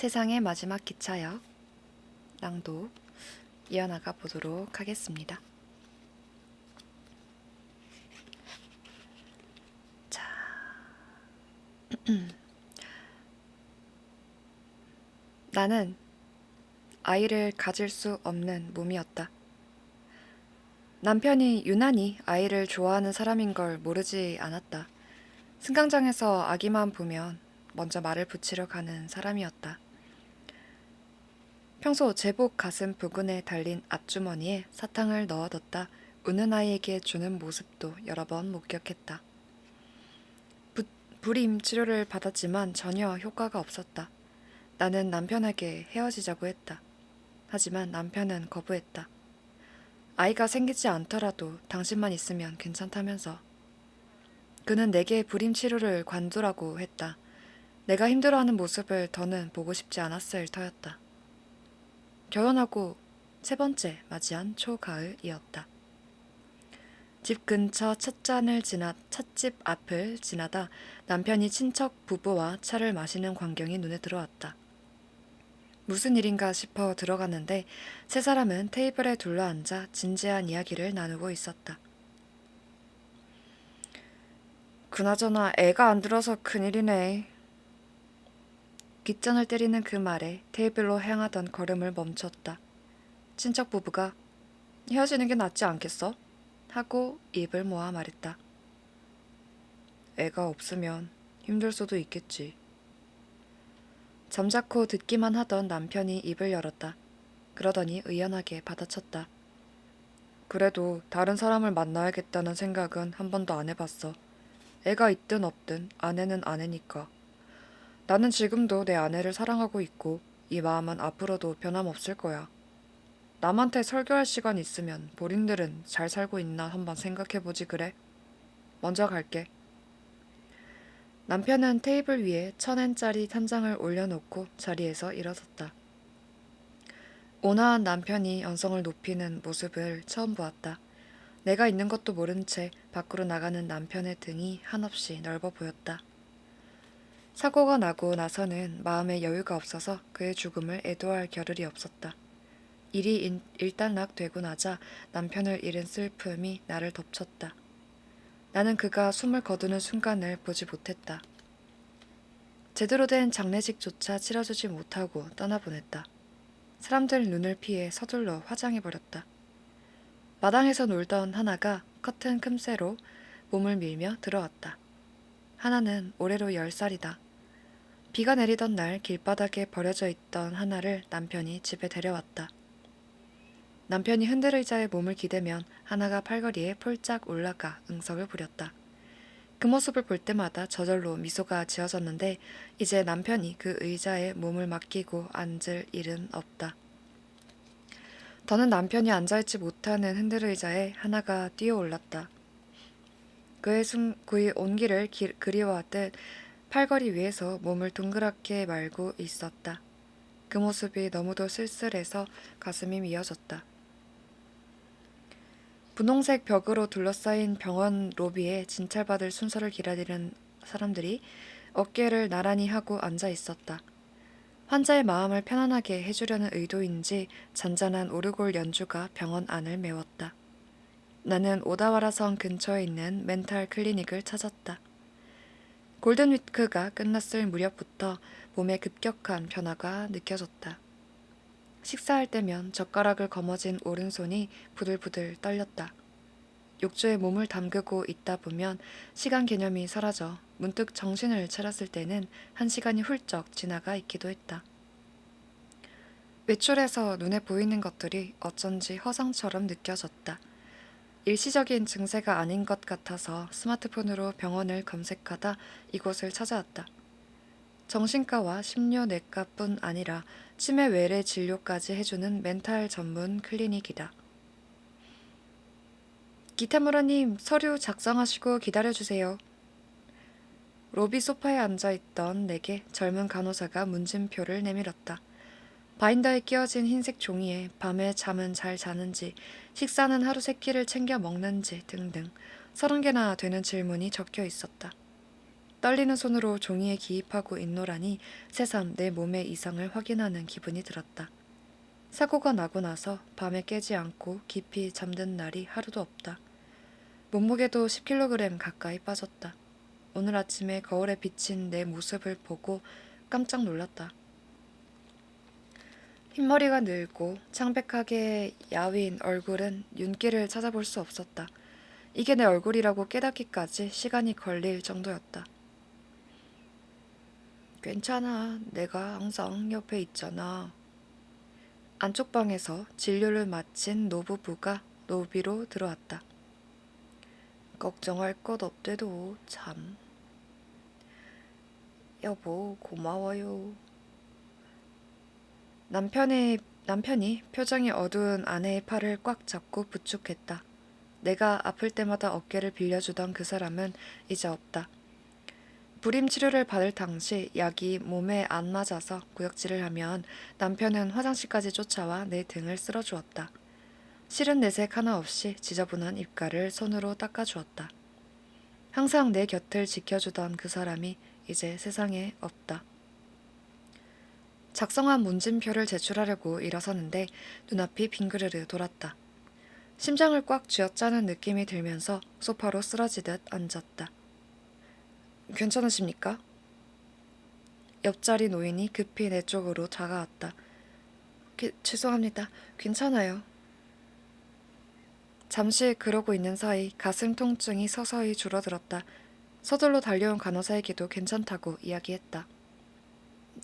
세상의 마지막 기차역 낭독 이어나가 보도록 하겠습니다. 자, 나는 아이를 가질 수 없는 몸이었다. 남편이 유난히 아이를 좋아하는 사람인 걸 모르지 않았다. 승강장에서 아기만 보면 먼저 말을 붙이러 가는 사람이었다. 평소 제복 가슴 부근에 달린 앞주머니에 사탕을 넣어뒀다 우는 아이에게 주는 모습도 여러 번 목격했다. 불임 치료를 받았지만 전혀 효과가 없었다. 나는 남편에게 헤어지자고 했다. 하지만 남편은 거부했다. 아이가 생기지 않더라도 당신만 있으면 괜찮다면서. 그는 내게 불임 치료를 관두라고 했다. 내가 힘들어하는 모습을 더는 보고 싶지 않았을 터였다. 결혼하고 세 번째 맞이한 초가을이었다. 집 근처 찻집 앞을 지나다 남편이 친척 부부와 차를 마시는 광경이 눈에 들어왔다. 무슨 일인가 싶어 들어갔는데 세 사람은 테이블에 둘러앉아 진지한 이야기를 나누고 있었다. 그나저나 애가 안 들어서 큰일이네. 귓전을 때리는 그 말에 테이블로 향하던 걸음을 멈췄다. 친척 부부가 헤어지는 게 낫지 않겠어? 하고 입을 모아 말했다. 애가 없으면 힘들 수도 있겠지. 잠자코 듣기만 하던 남편이 입을 열었다. 그러더니 의연하게 받아쳤다. 그래도 다른 사람을 만나야겠다는 생각은 한 번도 안 해봤어. 애가 있든 없든 아내는 아내니까. 나는 지금도 내 아내를 사랑하고 있고 이 마음은 앞으로도 변함없을 거야. 남한테 설교할 시간 있으면 본인들은 잘 살고 있나 한번 생각해보지 그래? 먼저 갈게. 남편은 테이블 위에 1,000엔짜리 한 장을 올려놓고 자리에서 일어섰다. 온화한 남편이 언성을 높이는 모습을 처음 보았다. 내가 있는 것도 모른 채 밖으로 나가는 남편의 등이 한없이 넓어 보였다. 사고가 나고 나서는 마음에 여유가 없어서 그의 죽음을 애도할 겨를이 없었다. 일이 일단락되고 나자 남편을 잃은 슬픔이 나를 덮쳤다. 나는 그가 숨을 거두는 순간을 보지 못했다. 제대로 된 장례식조차 치러주지 못하고 떠나보냈다. 사람들 눈을 피해 서둘러 화장해버렸다. 마당에서 놀던 하나가 커튼 틈새로 몸을 밀며 들어왔다. 하나는 올해로 10살이다. 비가 내리던 날 길바닥에 버려져 있던 하나를 남편이 집에 데려왔다. 남편이 흔들의자에 몸을 기대면 하나가 팔걸이에 폴짝 올라가 응석을 부렸다. 그 모습을 볼 때마다 저절로 미소가 지어졌는데 이제 남편이 그 의자에 몸을 맡기고 앉을 일은 없다. 더는 남편이 앉아있지 못하는 흔들의자에 하나가 뛰어올랐다. 그의 온기를 그리워하듯 팔걸이 위에서 몸을 동그랗게 말고 있었다. 그 모습이 너무도 쓸쓸해서 가슴이 미어졌다. 분홍색 벽으로 둘러싸인 병원 로비에 진찰받을 순서를 기다리는 사람들이 어깨를 나란히 하고 앉아 있었다. 환자의 마음을 편안하게 해주려는 의도인지 잔잔한 오르골 연주가 병원 안을 메웠다. 나는 오다와라성 근처에 있는 멘탈 클리닉을 찾았다. 골든위크가 끝났을 무렵부터 몸에 급격한 변화가 느껴졌다. 식사할 때면 젓가락을 거머쥔 오른손이 부들부들 떨렸다. 욕조에 몸을 담그고 있다 보면 시간 개념이 사라져 문득 정신을 차렸을 때는 1시간이 훌쩍 지나가 있기도 했다. 외출해서 눈에 보이는 것들이 어쩐지 허상처럼 느껴졌다. 일시적인 증세가 아닌 것 같아서 스마트폰으로 병원을 검색하다 이곳을 찾아왔다. 정신과와 심료내과뿐 아니라 치매 외래 진료까지 해주는 멘탈 전문 클리닉이다. 기타무라님, 서류 작성하시고 기다려주세요. 로비 소파에 앉아있던 내게 젊은 간호사가 문진표를 내밀었다. 바인더에 끼워진 흰색 종이에 밤에 잠은 잘 자는지, 식사는 하루 3끼를 챙겨 먹는지 등등 30개나 되는 질문이 적혀 있었다. 떨리는 손으로 종이에 기입하고 있노라니 새삼 내 몸의 이상을 확인하는 기분이 들었다. 사고가 나고 나서 밤에 깨지 않고 깊이 잠든 날이 하루도 없다. 몸무게도 10kg 가까이 빠졌다. 오늘 아침에 거울에 비친 내 모습을 보고 깜짝 놀랐다. 흰머리가 늘고 창백하게 야윈 얼굴은 윤기를 찾아볼 수 없었다. 이게 내 얼굴이라고 깨닫기까지 시간이 걸릴 정도였다. 괜찮아. 내가 항상 옆에 있잖아. 안쪽 방에서 진료를 마친 노부부가 로비로 들어왔다. 걱정할 것 없대도 참. 여보, 고마워요. 남편이 표정이 어두운 아내의 팔을 꽉 잡고 부축했다. 내가 아플 때마다 어깨를 빌려주던 그 사람은 이제 없다. 불임 치료를 받을 당시 약이 몸에 안 맞아서 구역질을 하면 남편은 화장실까지 쫓아와 내 등을 쓸어주었다. 실은 내색 하나 없이 지저분한 입가를 손으로 닦아주었다. 항상 내 곁을 지켜주던 그 사람이 이제 세상에 없다. 작성한 문진표를 제출하려고 일어서는데 눈앞이 빙그르르 돌았다. 심장을 꽉 쥐어짜는 느낌이 들면서 소파로 쓰러지듯 앉았다. 괜찮으십니까? 옆자리 노인이 급히 내 쪽으로 다가왔다. 죄송합니다. 괜찮아요. 잠시 그러고 있는 사이 가슴 통증이 서서히 줄어들었다. 서둘러 달려온 간호사에게도 괜찮다고 이야기했다.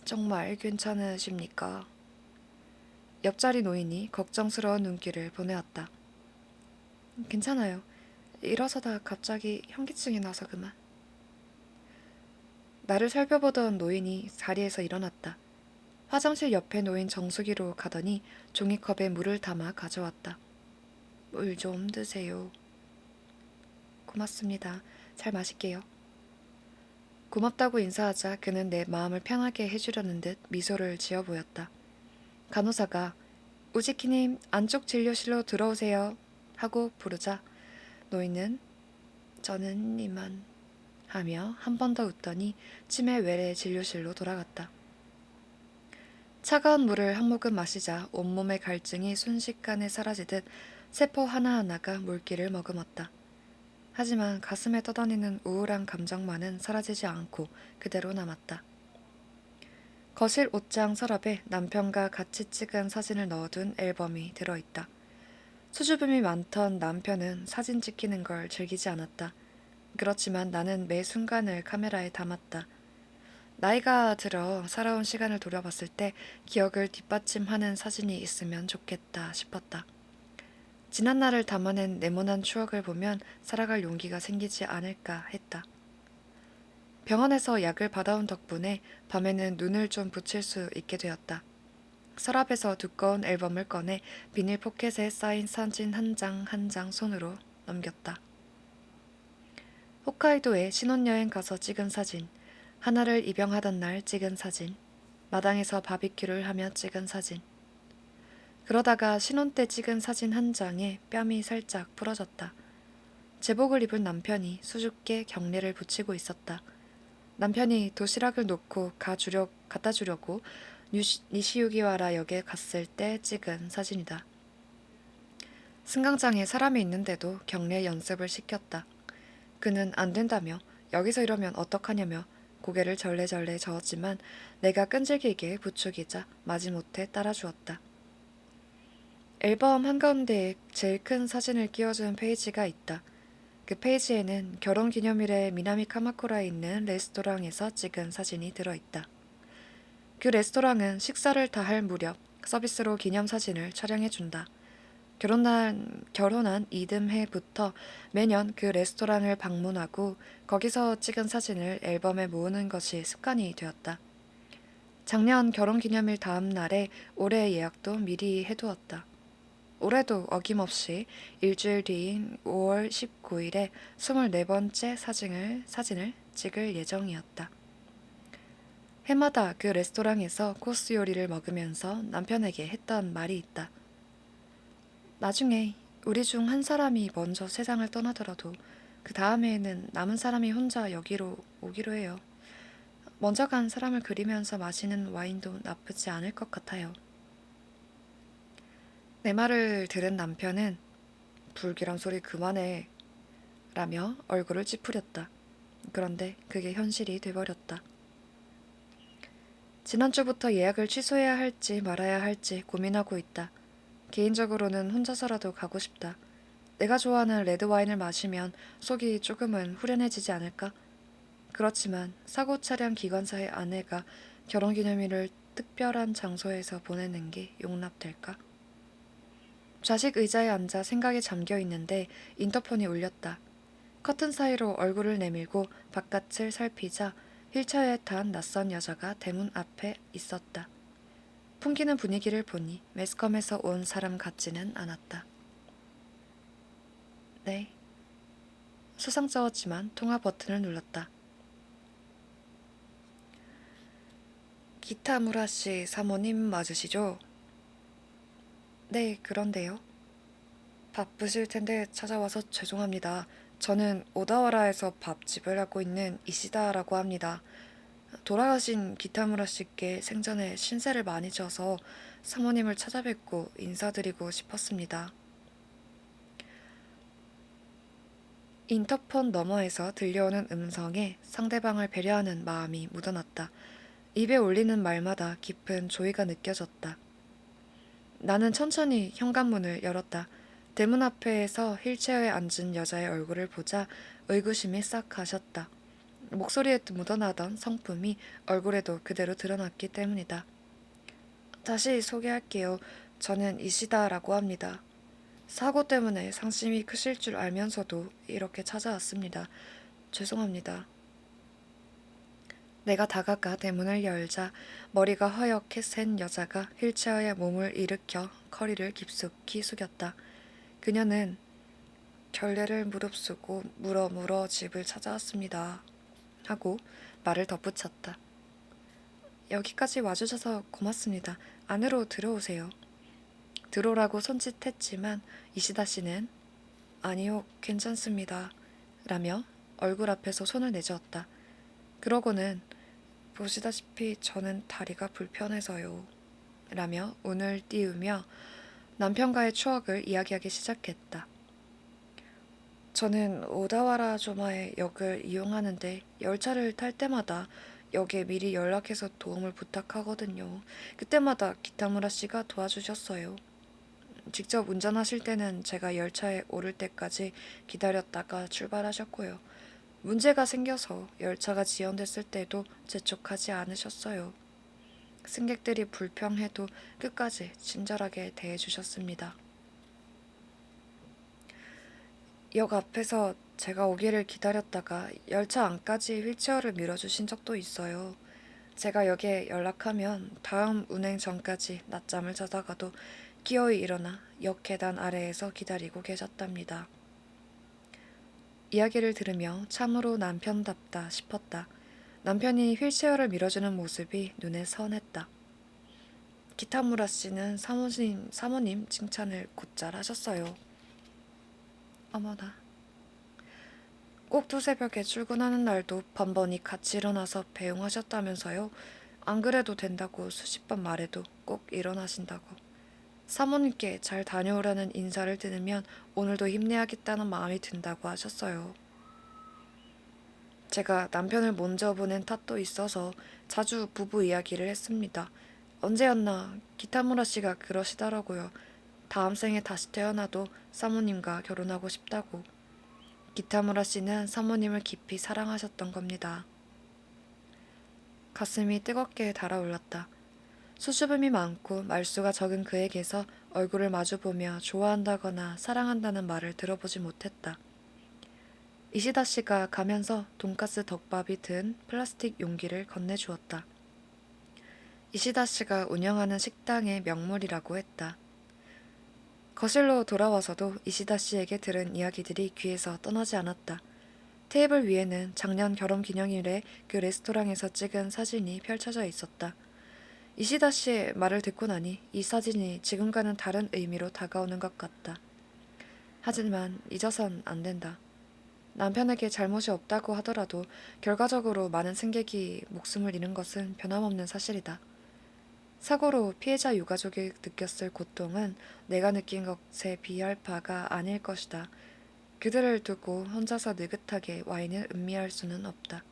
정말 괜찮으십니까? 옆자리 노인이 걱정스러운 눈길을 보내었다. 괜찮아요. 일어서다 갑자기 현기증이 나서 그만. 나를 살펴보던 노인이 자리에서 일어났다. 화장실 옆에 놓인 정수기로 가더니 종이컵에 물을 담아 가져왔다. 물 좀 드세요. 고맙습니다. 잘 마실게요. 고맙다고 인사하자 그는 내 마음을 편하게 해주려는 듯 미소를 지어 보였다. 간호사가 우지키님 안쪽 진료실로 들어오세요 하고 부르자 노인은 저는 이만 하며 한 번 더 웃더니 치매 외래 진료실로 돌아갔다. 차가운 물을 한 모금 마시자 온몸의 갈증이 순식간에 사라지듯 세포 하나하나가 물기를 머금었다. 하지만 가슴에 떠다니는 우울한 감정만은 사라지지 않고 그대로 남았다. 거실 옷장 서랍에 남편과 같이 찍은 사진을 넣어둔 앨범이 들어있다. 수줍음이 많던 남편은 사진 찍히는 걸 즐기지 않았다. 그렇지만 나는 매 순간을 카메라에 담았다. 나이가 들어 살아온 시간을 돌아봤을 때 기억을 뒷받침하는 사진이 있으면 좋겠다 싶었다. 지난 날을 담아낸 네모난 추억을 보면 살아갈 용기가 생기지 않을까 했다. 병원에서 약을 받아온 덕분에 밤에는 눈을 좀 붙일 수 있게 되었다. 서랍에서 두꺼운 앨범을 꺼내 비닐 포켓에 쌓인 사진 한 장 한 장 손으로 넘겼다. 홋카이도에 신혼여행 가서 찍은 사진, 하나를 입양하던 날 찍은 사진, 마당에서 바비큐를 하며 찍은 사진. 그러다가 신혼 때 찍은 사진 한 장에 뺨이 살짝 부러졌다. 제복을 입은 남편이 수줍게 경례를 붙이고 있었다. 남편이 도시락을 놓고 갖다 주려고 니시유기와라 역에 갔을 때 찍은 사진이다. 승강장에 사람이 있는데도 경례 연습을 시켰다. 그는 안 된다며 여기서 이러면 어떡하냐며 고개를 절레절레 저었지만 내가 끈질기게 부추기자 마지못해 따라주었다. 앨범 한가운데에 제일 큰 사진을 끼워준 페이지가 있다. 그 페이지에는 결혼기념일에 미나미 카마쿠라에 있는 레스토랑에서 찍은 사진이 들어있다. 그 레스토랑은 식사를 다 할 무렵 서비스로 기념사진을 촬영해준다. 결혼한 이듬해부터 매년 그 레스토랑을 방문하고 거기서 찍은 사진을 앨범에 모으는 것이 습관이 되었다. 작년 결혼기념일 다음 날에 올해 예약도 미리 해두었다. 올해도 어김없이 일주일 뒤인 5월 19일에 24번째 사진을 찍을 예정이었다. 해마다 그 레스토랑에서 코스 요리를 먹으면서 남편에게 했던 말이 있다. 나중에 우리 중 한 사람이 먼저 세상을 떠나더라도 그 다음에는 남은 사람이 혼자 여기로 오기로 해요. 먼저 간 사람을 그리면서 마시는 와인도 나쁘지 않을 것 같아요. 내 말을 들은 남편은 불길한 소리 그만해 라며 얼굴을 찌푸렸다. 그런데 그게 현실이 돼버렸다. 지난주부터 예약을 취소해야 할지 말아야 할지 고민하고 있다. 개인적으로는 혼자서라도 가고 싶다. 내가 좋아하는 레드와인을 마시면 속이 조금은 후련해지지 않을까? 그렇지만 사고 차량 기관사의 아내가 결혼기념일을 특별한 장소에서 보내는 게 용납될까? 좌식 의자에 앉아 생각에 잠겨 있는데 인터폰이 울렸다. 커튼 사이로 얼굴을 내밀고 바깥을 살피자 휠체어에 탄 낯선 여자가 대문 앞에 있었다. 풍기는 분위기를 보니 매스컴에서 온 사람 같지는 않았다. 네. 수상쩍었지만 통화 버튼을 눌렀다. 기타무라 씨 사모님 맞으시죠? 네, 그런데요. 바쁘실 텐데 찾아와서 죄송합니다. 저는 오다와라에서 밥집을 하고 있는 이시다라고 합니다. 돌아가신 기타무라 씨께 생전에 신세를 많이 져서 사모님을 찾아뵙고 인사드리고 싶었습니다. 인터폰 너머에서 들려오는 음성에 상대방을 배려하는 마음이 묻어났다. 입에 올리는 말마다 깊은 조의가 느껴졌다. 나는 천천히 현관문을 열었다. 대문 앞에서 휠체어에 앉은 여자의 얼굴을 보자 의구심이 싹 가셨다. 목소리에 묻어나던 성품이 얼굴에도 그대로 드러났기 때문이다. 다시 소개할게요. 저는 이시다라고 합니다. 사고 때문에 상심이 크실 줄 알면서도 이렇게 찾아왔습니다. 죄송합니다. 내가 다가가 대문을 열자 머리가 허옇게 센 여자가 휠체어에 몸을 일으켜 허리를 깊숙이 숙였다. 그녀는 결례를 무릅쓰고 물어 집을 찾아왔습니다. 하고 말을 덧붙였다. 여기까지 와주셔서 고맙습니다. 안으로 들어오세요. 들어오라고 손짓했지만 이시다 씨는 아니요, 괜찮습니다. 라며 얼굴 앞에서 손을 내저었다. 그러고는 보시다시피 저는 다리가 불편해서요. 라며 운을 띄우며 남편과의 추억을 이야기하기 시작했다. 저는 오다와라 조마의 역을 이용하는데 열차를 탈 때마다 역에 미리 연락해서 도움을 부탁하거든요. 그때마다 기타무라 씨가 도와주셨어요. 직접 운전하실 때는 제가 열차에 오를 때까지 기다렸다가 출발하셨고요. 문제가 생겨서 열차가 지연됐을 때도 재촉하지 않으셨어요. 승객들이 불평해도 끝까지 친절하게 대해주셨습니다. 역 앞에서 제가 오기를 기다렸다가 열차 안까지 휠체어를 밀어주신 적도 있어요. 제가 역에 연락하면 다음 운행 전까지 낮잠을 자다가도 기어이 일어나 역 계단 아래에서 기다리고 계셨답니다. 이야기를 들으며 참으로 남편답다 싶었다. 남편이 휠체어를 밀어주는 모습이 눈에 선했다. 기타무라 씨는 사모님 칭찬을 곧잘 하셨어요. 어머나. 꼭 두새벽에 출근하는 날도 번번이 같이 일어나서 배웅하셨다면서요. 안 그래도 된다고 수십 번 말해도 꼭 일어나신다고. 사모님께 잘 다녀오라는 인사를 들으면 오늘도 힘내야겠다는 마음이 든다고 하셨어요. 제가 남편을 먼저 보낸 탓도 있어서 자주 부부 이야기를 했습니다. 언제였나 기타무라 씨가 그러시더라고요. 다음 생에 다시 태어나도 사모님과 결혼하고 싶다고. 기타무라 씨는 사모님을 깊이 사랑하셨던 겁니다. 가슴이 뜨겁게 달아올랐다. 수줍음이 많고 말수가 적은 그에게서 얼굴을 마주보며 좋아한다거나 사랑한다는 말을 들어보지 못했다. 이시다 씨가 가면서 돈가스 덮밥이 든 플라스틱 용기를 건네주었다. 이시다 씨가 운영하는 식당의 명물이라고 했다. 거실로 돌아와서도 이시다 씨에게 들은 이야기들이 귀에서 떠나지 않았다. 테이블 위에는 작년 결혼 기념일에 그 레스토랑에서 찍은 사진이 펼쳐져 있었다. 이시다 씨의 말을 듣고 나니 이 사진이 지금과는 다른 의미로 다가오는 것 같다. 하지만 잊어선 안 된다. 남편에게 잘못이 없다고 하더라도 결과적으로 많은 승객이 목숨을 잃은 것은 변함없는 사실이다. 사고로 피해자 유가족이 느꼈을 고통은 내가 느낀 것에 비할 바가 아닐 것이다. 그들을 두고 혼자서 느긋하게 와인을 음미할 수는 없다.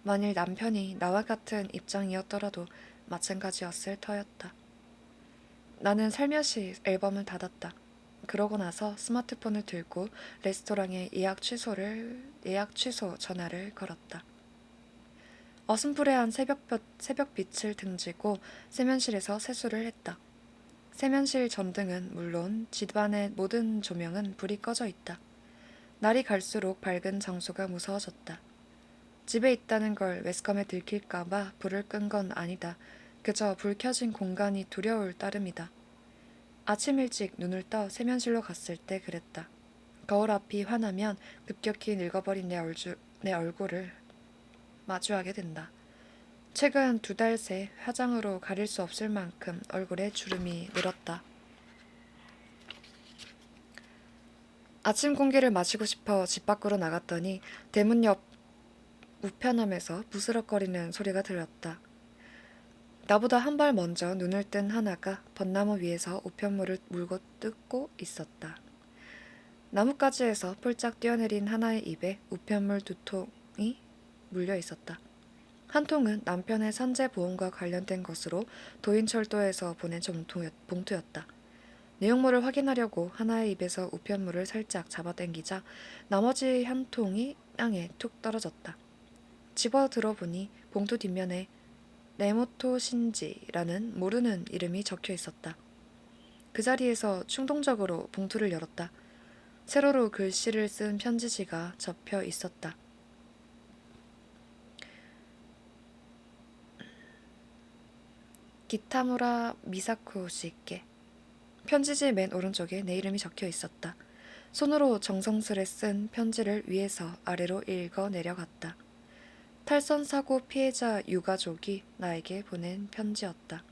만일 남편이 나와 같은 입장이었더라도 마찬가지였을 터였다. 나는 살며시 앨범을 닫았다. 그러고 나서 스마트폰을 들고 레스토랑에 예약 취소 전화를 걸었다. 어슴푸레한 새벽빛을 등지고 세면실에서 세수를 했다. 세면실 전등은 물론 집안의 모든 조명은 불이 꺼져 있다. 날이 갈수록 밝은 장소가 무서워졌다. 집에 있다는 걸 매스컴에 들킬까봐 불을 끈 건 아니다. 그저 불 켜진 공간이 두려울 따름이다. 아침 일찍 눈을 떠 세면실로 갔을 때 그랬다. 거울 앞이 환하면 급격히 늙어버린 내 얼굴을 마주하게 된다. 최근 2달 새 화장으로 가릴 수 없을 만큼 얼굴에 주름이 늘었다. 아침 공기를 마시고 싶어 집 밖으로 나갔더니 대문 옆 우편함에서 부스럭거리는 소리가 들렸다. 나보다 한 발 먼저 눈을 뜬 하나가 벚나무 위에서 우편물을 물고 뜯고 있었다. 나뭇가지에서 폴짝 뛰어내린 하나의 입에 우편물 2통이 물려 있었다. 한 통은 남편의 산재보험과 관련된 것으로 도인철도에서 보낸 봉투였다. 내용물을 확인하려고 하나의 입에서 우편물을 살짝 잡아당기자 나머지 한 통이 땅에 툭 떨어졌다. 집어 들어보니 봉투 뒷면에 네모토 신지라는 모르는 이름이 적혀 있었다. 그 자리에서 충동적으로 봉투를 열었다. 세로로 글씨를 쓴 편지지가 접혀 있었다. 기타무라 미사코 씨께. 편지지 맨 오른쪽에 내 이름이 적혀 있었다. 손으로 정성스레 쓴 편지를 위에서 아래로 읽어 내려갔다. 탈선 사고 피해자 유가족이 나에게 보낸 편지였다.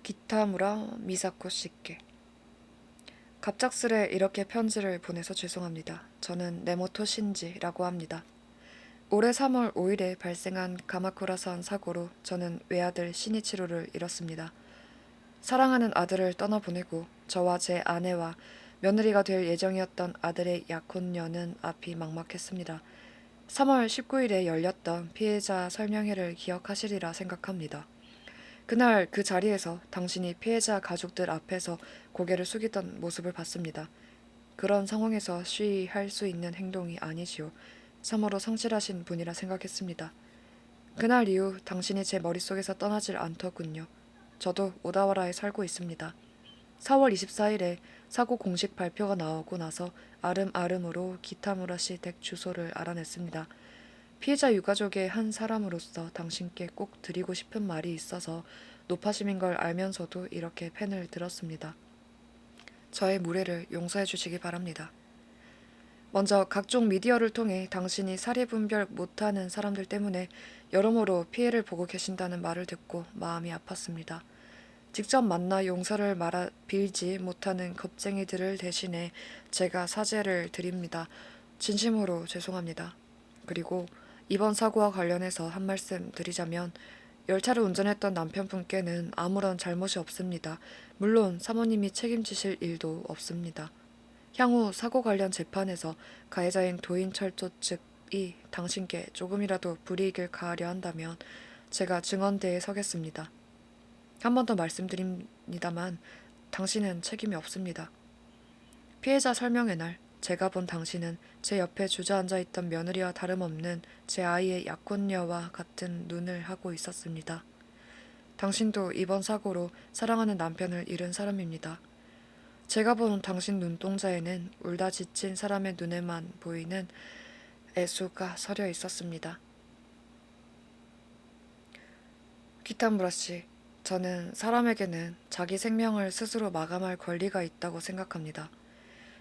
기타무라 미사코 씨께. 갑작스레 이렇게 편지를 보내서 죄송합니다. 저는 네모토 신지라고 합니다. 올해 3월 5일에 발생한 가마쿠라산 사고로 저는 외아들 시니치로를 잃었습니다. 사랑하는 아들을 떠나보내고 저와 제 아내와 며느리가 될 예정이었던 아들의 약혼녀는 앞이 막막했습니다. 3월 19일에 열렸던 피해자 설명회를 기억하시리라 생각합니다. 그날 그 자리에서 당신이 피해자 가족들 앞에서 고개를 숙이던 모습을 봤습니다. 그런 상황에서 쉬할 수 있는 행동이 아니지요. 참으로 성실하신 분이라 생각했습니다. 그날 이후 당신이 제 머릿속에서 떠나질 않더군요. 저도 오다와라에 살고 있습니다. 4월 24일에 사고 공식 발표가 나오고 나서 아름아름으로 기타무라 씨 댁 주소를 알아냈습니다. 피해자 유가족의 한 사람으로서 당신께 꼭 드리고 싶은 말이 있어서 노파심인 걸 알면서도 이렇게 펜을 들었습니다. 저의 무례를 용서해 주시기 바랍니다. 먼저 각종 미디어를 통해 당신이 사리 분별 못하는 사람들 때문에 여러모로 피해를 보고 계신다는 말을 듣고 마음이 아팠습니다. 직접 만나 용서를 빌지 못하는 겁쟁이들을 대신해 제가 사죄를 드립니다. 진심으로 죄송합니다. 그리고 이번 사고와 관련해서 한 말씀 드리자면 열차를 운전했던 남편분께는 아무런 잘못이 없습니다. 물론 사모님이 책임지실 일도 없습니다. 향후 사고 관련 재판에서 가해자인 도인철도 측이 당신께 조금이라도 불이익을 가하려 한다면 제가 증언대에 서겠습니다. 한 번 더 말씀드립니다만 당신은 책임이 없습니다. 피해자 설명의 날 제가 본 당신은 제 옆에 주저앉아 있던 며느리와 다름없는 제 아이의 약혼녀와 같은 눈을 하고 있었습니다. 당신도 이번 사고로 사랑하는 남편을 잃은 사람입니다. 제가 본 당신 눈동자에는 울다 지친 사람의 눈에만 보이는 애수가 서려 있었습니다. 키타무라 씨, 저는 사람에게는 자기 생명을 스스로 마감할 권리가 있다고 생각합니다.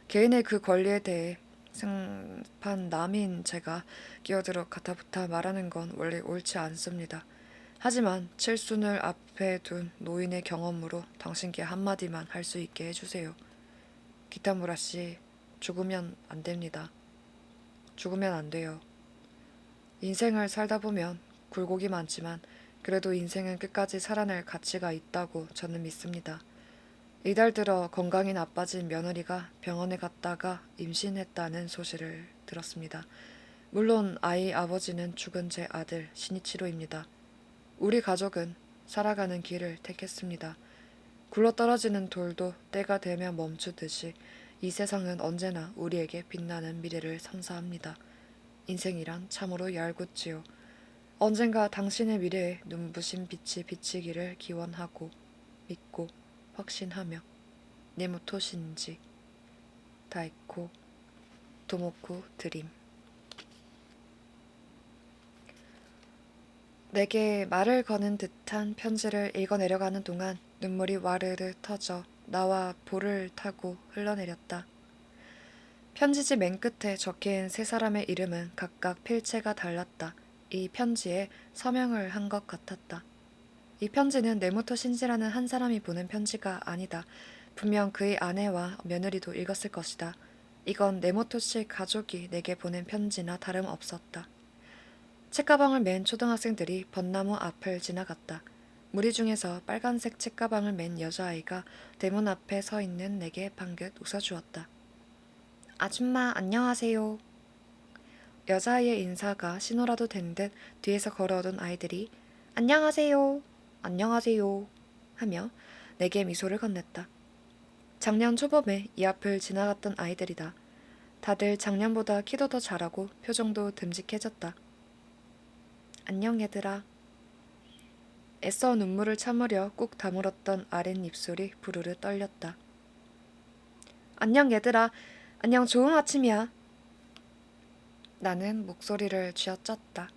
개인의 그 권리에 대해 생판 남인 제가 끼어들어 가타부타 말하는 건 원래 옳지 않습니다. 하지만 칠순을 앞에 둔 노인의 경험으로 당신께 한마디만 할 수 있게 해주세요. 기타무라 씨, 죽으면 안 됩니다. 죽으면 안 돼요. 인생을 살다 보면 굴곡이 많지만 그래도 인생은 끝까지 살아낼 가치가 있다고 저는 믿습니다. 이달 들어 건강이 나빠진 며느리가 병원에 갔다가 임신했다는 소식을 들었습니다. 물론 아이 아버지는 죽은 제 아들 신이치로입니다. 우리 가족은 살아가는 길을 택했습니다. 굴러떨어지는 돌도 때가 되면 멈추듯이 이 세상은 언제나 우리에게 빛나는 미래를 선사합니다. 인생이란 참으로 얄궂지요. 언젠가 당신의 미래에 눈부신 빛이 비치기를 기원하고 믿고 확신하며 네모토 신지 다이코 도모쿠 드림. 내게 말을 거는 듯한 편지를 읽어내려가는 동안 눈물이 와르르 터져 나와 볼을 타고 흘러내렸다. 편지지 맨 끝에 적힌 세 사람의 이름은 각각 필체가 달랐다. 이 편지에 서명을 한 것 같았다. 이 편지는 네모토 신지라는 한 사람이 보낸 편지가 아니다. 분명 그의 아내와 며느리도 읽었을 것이다. 이건 네모토 씨 가족이 내게 보낸 편지나 다름없었다. 책가방을 맨 초등학생들이 벚나무 앞을 지나갔다. 무리 중에서 빨간색 책가방을 맨 여자아이가 대문 앞에 서 있는 내게 방긋 웃어주었다. 아줌마 안녕하세요. 여자아이의 인사가 신호라도 된 듯 뒤에서 걸어오던 아이들이 안녕하세요. 안녕하세요. 하며 내게 미소를 건넸다. 작년 초봄에 이 앞을 지나갔던 아이들이다. 다들 작년보다 키도 더 자라고 표정도 듬직해졌다. 안녕 얘들아. 애써 눈물을 참으려 꾹 다물었던 아랫입술이 부르르 떨렸다. 안녕 얘들아. 안녕 좋은 아침이야. 나는 목소리를 쥐어짰다.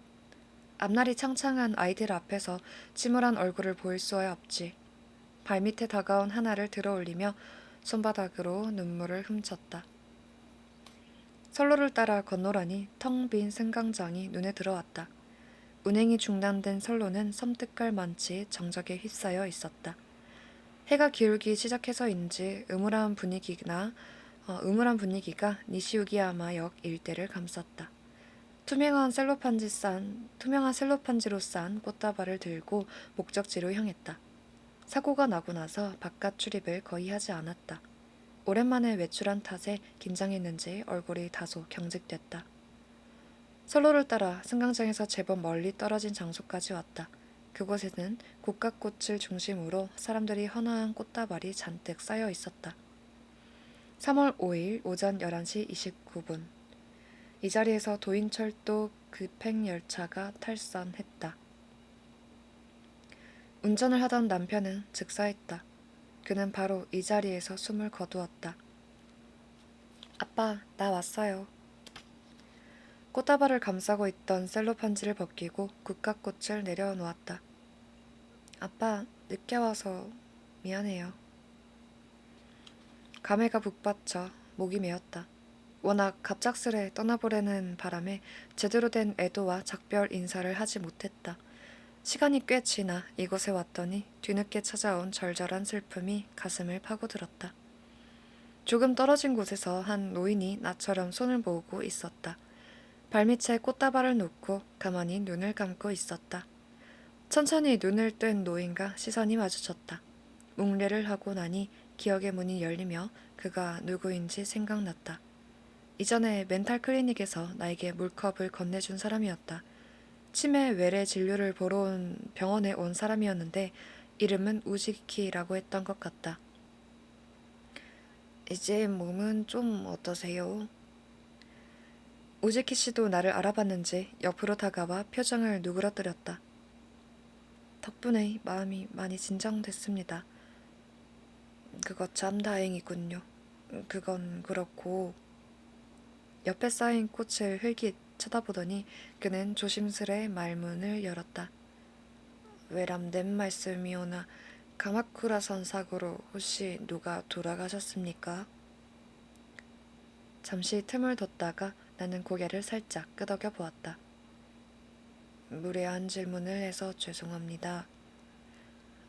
앞날이 창창한 아이들 앞에서 침울한 얼굴을 보일 수야 없지. 발밑에 다가온 하나를 들어올리며 손바닥으로 눈물을 훔쳤다. 선로를 따라 건너라니 텅 빈 승강장이 눈에 들어왔다. 운행이 중단된 선로는 섬뜩할 만치 정적에 휩싸여 있었다. 해가 기울기 시작해서인지 음울한 분위기가 니시우기야마역 일대를 감쌌다. 투명한 셀로판지로 싼 꽃다발을 들고 목적지로 향했다. 사고가 나고 나서 바깥 출입을 거의 하지 않았다. 오랜만에 외출한 탓에 긴장했는지 얼굴이 다소 경직됐다. 선로를 따라 승강장에서 제법 멀리 떨어진 장소까지 왔다. 그곳에는 국화꽃을 중심으로 사람들이 헌화한 꽃다발이 잔뜩 쌓여 있었다. 3월 5일 오전 11시 29분. 이 자리에서 도인철도 급행열차가 탈선했다. 운전을 하던 남편은 즉사했다. 그는 바로 이 자리에서 숨을 거두었다. 아빠, 나 왔어요. 꽃다발을 감싸고 있던 셀로판지를 벗기고 국화꽃을 내려놓았다. 아빠, 늦게 와서 미안해요. 감회가 북받쳐 목이 메었다. 워낙 갑작스레 떠나보려는 바람에 제대로 된 애도와 작별 인사를 하지 못했다. 시간이 꽤 지나 이곳에 왔더니 뒤늦게 찾아온 절절한 슬픔이 가슴을 파고들었다. 조금 떨어진 곳에서 한 노인이 나처럼 손을 모으고 있었다. 발밑에 꽃다발을 놓고 가만히 눈을 감고 있었다. 천천히 눈을 뜬 노인과 시선이 마주쳤다. 뭉례를 하고 나니 기억의 문이 열리며 그가 누구인지 생각났다. 이전에 멘탈 클리닉에서 나에게 물컵을 건네준 사람이었다. 치매 외래 진료를 보러 온 병원에 온 사람이었는데 이름은 우지키라고 했던 것 같다. 이제 몸은 좀 어떠세요? 우지키 씨도 나를 알아봤는지 옆으로 다가와 표정을 누그러뜨렸다. 덕분에 마음이 많이 진정됐습니다. 그거 참 다행이군요. 그건 그렇고. 옆에 쌓인 꽃을 흘깃 쳐다보더니 그는 조심스레 말문을 열었다. 외람된 말씀이오나 가마쿠라선 사고로 혹시 누가 돌아가셨습니까? 잠시 틈을 뒀다가 나는 고개를 살짝 끄덕여 보았다. 무례한 질문을 해서 죄송합니다.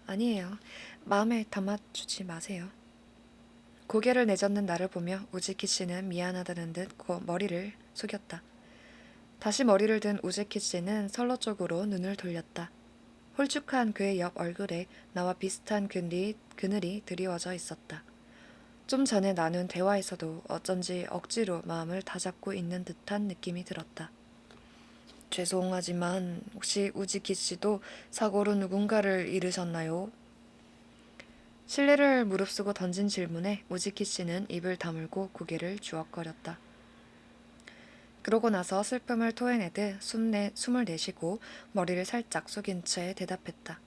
아니에요. 마음에 담아주지 마세요. 고개를 내젓는 나를 보며 우즈키 씨는 미안하다는 듯 머리를 숙였다. 다시 머리를 든 우즈키 씨는 선로 쪽으로 눈을 돌렸다. 홀쭉한 그의 옆 얼굴에 나와 비슷한 그늘이 드리워져 있었다. 좀 전에 나눈 대화에서도 어쩐지 억지로 마음을 다잡고 있는 듯한 느낌이 들었다. 죄송하지만 혹시 우즈키 씨도 사고로 누군가를 잃으셨나요? 실례를 무릅쓰고 던진 질문에 우즈키 씨는 입을 다물고 고개를 주걱거렸다. 그러고 나서 슬픔을 토해내듯 숨을 내쉬고 머리를 살짝 숙인 채 대답했다.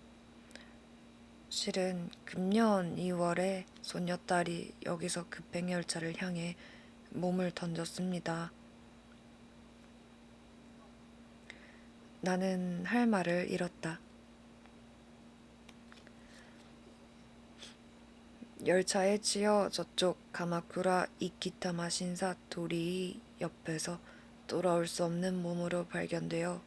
실은 금년 2월에 손녀딸이 여기서 급행열차를 향해 몸을 던졌습니다. 나는 할 말을 잃었다. 열차에 치여 저쪽 가마쿠라 이키타마 신사토리 옆에서 돌아올 수 없는 몸으로 발견되어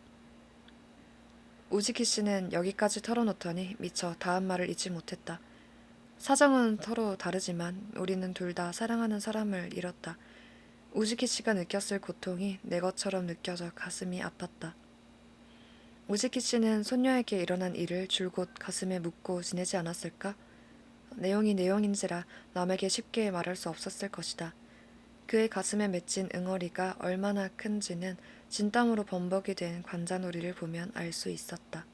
우즈키 씨는 여기까지 털어놓더니 미처 다음 말을 잊지 못했다. 사정은 서로 다르지만 우리는 둘 다 사랑하는 사람을 잃었다. 우즈키 씨가 느꼈을 고통이 내 것처럼 느껴져 가슴이 아팠다. 우즈키 씨는 손녀에게 일어난 일을 줄곧 가슴에 묻고 지내지 않았을까? 내용이 내용인지라 남에게 쉽게 말할 수 없었을 것이다. 그의 가슴에 맺힌 응어리가 얼마나 큰지는 진땀으로 범벅이 된 관자놀이를 보면 알 수 있었다.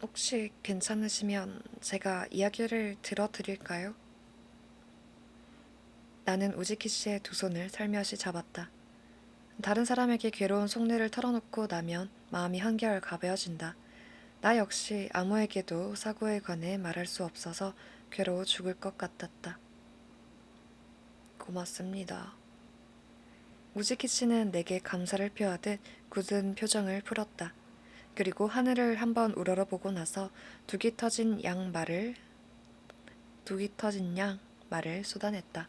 혹시 괜찮으시면 제가 이야기를 들어드릴까요? 나는 우지키 씨의 두 손을 살며시 잡았다. 다른 사람에게 괴로운 속내를 털어놓고 나면 마음이 한결 가벼워진다. 나 역시 아무에게도 사고에 관해 말할 수 없어서 괴로워 죽을 것 같았다. 고맙습니다. 우지키 씨는 내게 감사를 표하듯 굳은 표정을 풀었다. 그리고 하늘을 한번 우러러보고 나서 둑이 터진 양 말을 쏟아냈다.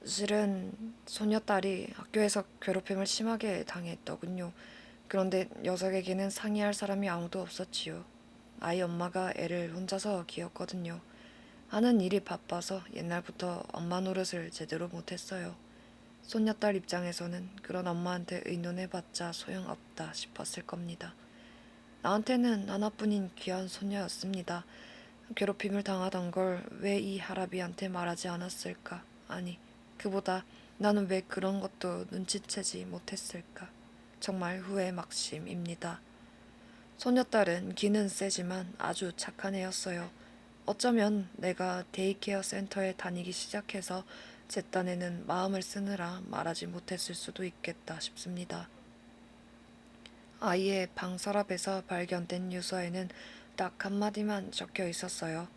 실은 소녀딸이 학교에서 괴롭힘을 심하게 당했더군요. 그런데 녀석에게는 상의할 사람이 아무도 없었지요. 아이 엄마가 애를 혼자서 키웠거든요. 하는 일이 바빠서 옛날부터 엄마 노릇을 제대로 못했어요. 손녀딸 입장에서는 그런 엄마한테 의논해봤자 소용없다 싶었을 겁니다. 나한테는 하나뿐인 귀한 손녀였습니다. 괴롭힘을 당하던 걸 왜 이 할아비한테 말하지 않았을까? 아니, 그보다 나는 왜 그런 것도 눈치채지 못했을까? 정말 후회 막심입니다. 소녀딸은 기는 세지만 아주 착한 애였어요. 어쩌면 내가 데이케어 센터에 다니기 시작해서 제 딴에는 마음을 쓰느라 말하지 못했을 수도 있겠다 싶습니다. 아이의 방 서랍에서 발견된 유서에는 딱 한마디만 적혀 있었어요.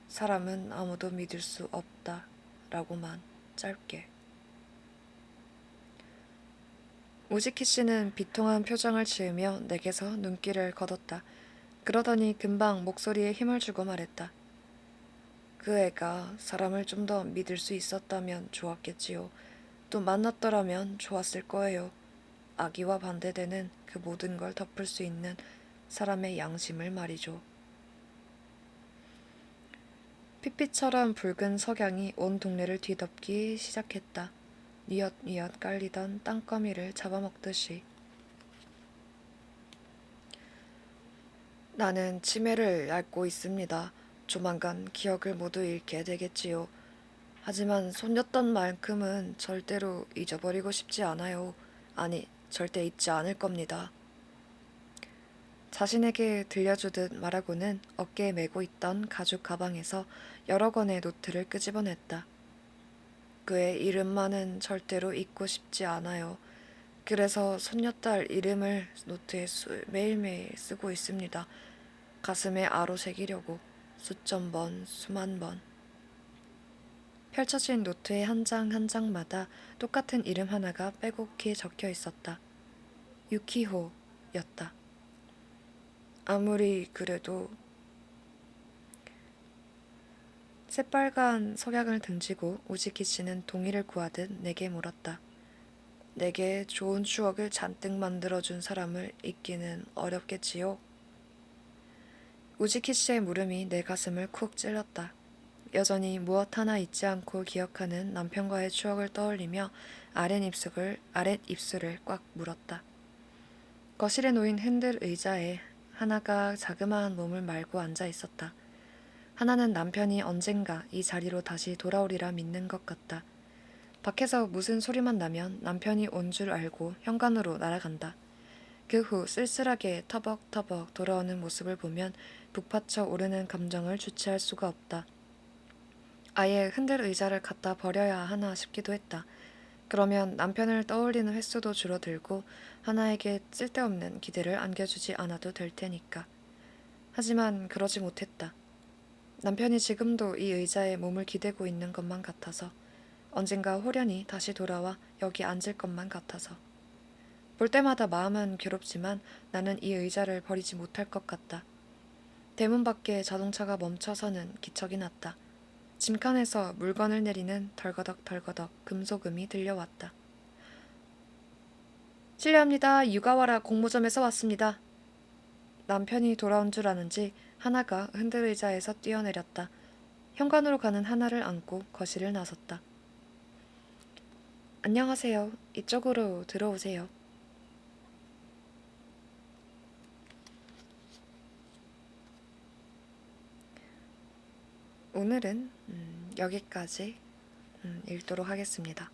사람은 아무도 믿을 수 없다. 라고만 짧게. 우지키 씨는 비통한 표정을 지으며 내게서 눈길을 거뒀다. 그러더니 금방 목소리에 힘을 주고 말했다. 그 애가 사람을 좀 더 믿을 수 있었다면 좋았겠지요. 또 만났더라면 좋았을 거예요. 악의와 반대되는 그 모든 걸 덮을 수 있는 사람의 양심을 말이죠. 핏빛처럼 붉은 석양이 온 동네를 뒤덮기 시작했다. 뉘엿뉘엿 깔리던 땅거미를 잡아먹듯이. 나는 치매를 앓고 있습니다. 조만간 기억을 모두 잃게 되겠지요. 하지만 손녔던 만큼은 절대로 잊어버리고 싶지 않아요. 아니, 절대 잊지 않을 겁니다. 자신에게 들려주듯 말하고는 어깨에 메고 있던 가죽 가방에서 여러 권의 노트를 끄집어냈다. 그의 이름만은 절대로 잊고 싶지 않아요. 그래서 손녀딸 이름을 노트에 매일매일 쓰고 있습니다. 가슴에 아로 새기려고 수천 번, 수만 번. 펼쳐진 노트의 한 장 한 장마다 똑같은 이름 하나가 빼곡히 적혀 있었다. 유키호였다. 아무리 그래도 새빨간 석양을 등지고 우지키 씨는 동의를 구하듯 내게 물었다. 내게 좋은 추억을 잔뜩 만들어준 사람을 잊기는 어렵겠지요? 우지키 씨의 물음이 내 가슴을 쿡 찔렀다. 여전히 무엇 하나 잊지 않고 기억하는 남편과의 추억을 떠올리며 아랫입술을 꽉 물었다. 거실에 놓인 핸들 의자에 하나가 자그마한 몸을 말고 앉아 있었다. 하나는 남편이 언젠가 이 자리로 다시 돌아오리라 믿는 것 같다. 밖에서 무슨 소리만 나면 남편이 온 줄 알고 현관으로 날아간다. 그 후 쓸쓸하게 터벅터벅 돌아오는 모습을 보면 북받쳐 오르는 감정을 주체할 수가 없다. 아예 흔들 의자를 갖다 버려야 하나 싶기도 했다. 그러면 남편을 떠올리는 횟수도 줄어들고 하나에게 쓸데없는 기대를 안겨주지 않아도 될 테니까. 하지만 그러지 못했다. 남편이 지금도 이 의자에 몸을 기대고 있는 것만 같아서, 언젠가 호련히 다시 돌아와 여기 앉을 것만 같아서. 볼 때마다 마음은 괴롭지만 나는 이 의자를 버리지 못할 것 같다. 대문 밖에 자동차가 멈춰서는 기척이 났다. 짐칸에서 물건을 내리는 덜거덕덜거덕 금소금이 들려왔다. 실례합니다. 육아와라 공모점에서 왔습니다. 남편이 돌아온 줄 아는지 하나가 흔들의자에서 뛰어내렸다. 현관으로 가는 하나를 안고 거실을 나섰다. 안녕하세요. 이쪽으로 들어오세요. 오늘은 여기까지 읽도록 하겠습니다.